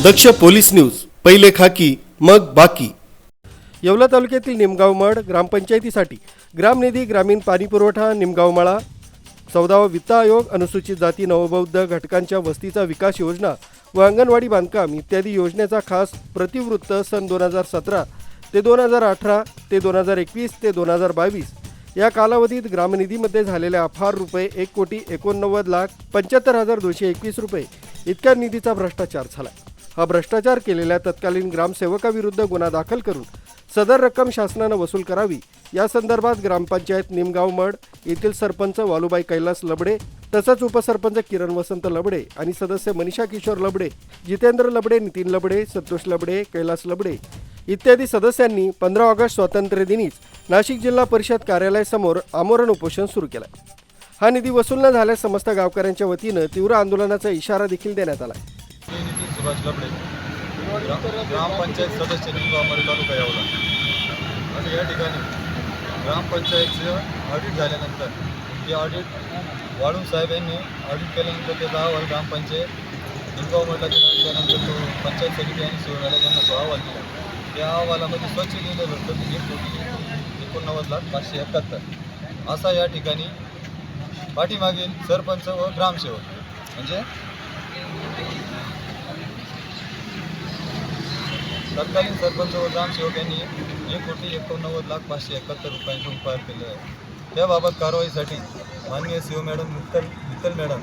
दक्ष police news, पहिले खाकी मग बाकी। येवला तालुक्यातील निमगाव मड ग्रामपंचायतीसाठी ग्रामनिधी ग्रामीण पाणीपुरवठा निमगाव मळा 14वा वित्त आयोग अनुसूचित जाती नवबौद्ध घटकांच्या वस्तीचा विकास योजना व अंगणवाडी बांधकाम इत्यादी योजनेचा खास प्रतिवृत्त सन 2017 ते 2018 ते 2021 ते 2022 या कालावधीत ग्रामनिधीमध्ये झालेल्या अफार रुपये 1,89,75,221 रुपये इतक्या निधीचा भ्रष्टाचार झाला। हा भ्रष्टाचार केलेल्या तत्कालीन ग्रामसेवकाविरुद्ध गुन्हा दाखल करून सदर रक्कम शासनाने वसूल करावी या संदर्भात ग्रामपंचायत निमगाव मड येथील सरपंच वालुबाई कैलास लबडे तसंच उपसरपंच किरण वसंत लबडे आणि सदस्य मनीषा किशोर लबडे, जितेंद्र लबडे, नितीन लबडे, संतोष लबडे, कैलास लबडे इत्यादी सदस्यांनी 15 ऑगस्ट स्वातंत्र्य दिनीच नाशिक जिल्हा परिषद कार्यालयासमोर आमरण उपोषण सुरू केलं। हा निधी वसूल न झाल्यास समस्त गावकऱ्यांच्या वतीने तीव्र आंदोलनाचा इशारा देखील देण्यात आला। सुभाष लबडे ग्रामपंचायत सदस्य निमगाव मड तालुका येवला। आणि या ठिकाणी ग्रामपंचायतचं ऑडिट झाल्यानंतर ते ऑडिट वाळून साहेब यांनी ऑडिट केल्यानंतर त्याचा अहवाल ग्रामपंचायत निमगाव मडला दिल्यानंतर तो पंचायत समिती आणि शिवराला यांना तो अहवाल दिला। त्या अहवालामध्ये स्वच्छ लिहिलेलं होतं 1,89,571 असा या ठिकाणी पाठीमागील सरपंच व ग्रामसेवक म्हणजे तत्कालीन सरपंच व ग्रामसेवक यांनी 1,89,571 रुपयांचा उपहार केला आहे। त्याबाबत कारवाईसाठी माननीय सीओ मॅडम मित्तल मॅडम,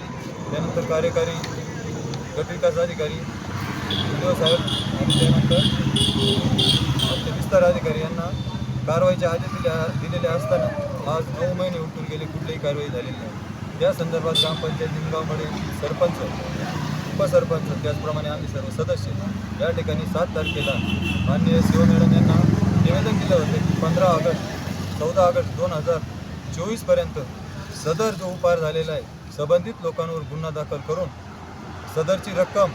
त्यानंतर कार्यकारी गट विकास अधिकारी साहेब आणि त्यानंतर आमचे विस्तार अधिकारी यांना कारवाईचे आदेश दिलेले असताना आज 9 महिने उलटून गेले, कुठलीही कारवाई झालेली नाही। त्या संदर्भात ग्रामपंचायत निमगावमध्ये सरपंच, उपसरपंच त्याचप्रमाणे आम्ही सर्व सदस्य या ठिकाणी 7 तारखेला माननीय सीओ मॅडम यांना निवेदन केलं होतं की 14 ऑगस्ट 2024 पर्यंत सदर जो उपहार झालेला आहे संबंधित लोकांवर गुन्हा दाखल करून सदरची रक्कम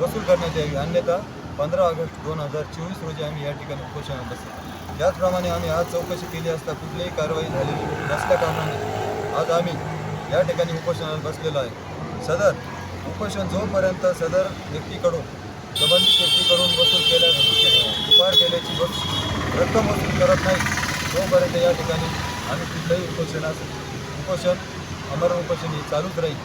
वसूल करण्यात यावी, अन्यथा 15 ऑगस्ट 2024 रोजी आम्ही या ठिकाणी उपोषणाला बसलो। त्याचप्रमाणे आम्ही आज चौकशी केली असता कुठलीही कारवाई झालेली नसल्या कारणाने आज आम्ही या ठिकाणी उपोषणाला बसलेलो आहे। सदर उपोषण जोपर्यंत सदर व्यक्तीकडून संबंधित व्यक्तीकडून वसूल उपहार केल्याची रक्कम वसूल करत नाही तोपर्यंत या ठिकाणी आम्ही कुठलंही उपोषण आमरण उपोषण हे चालूच राहील।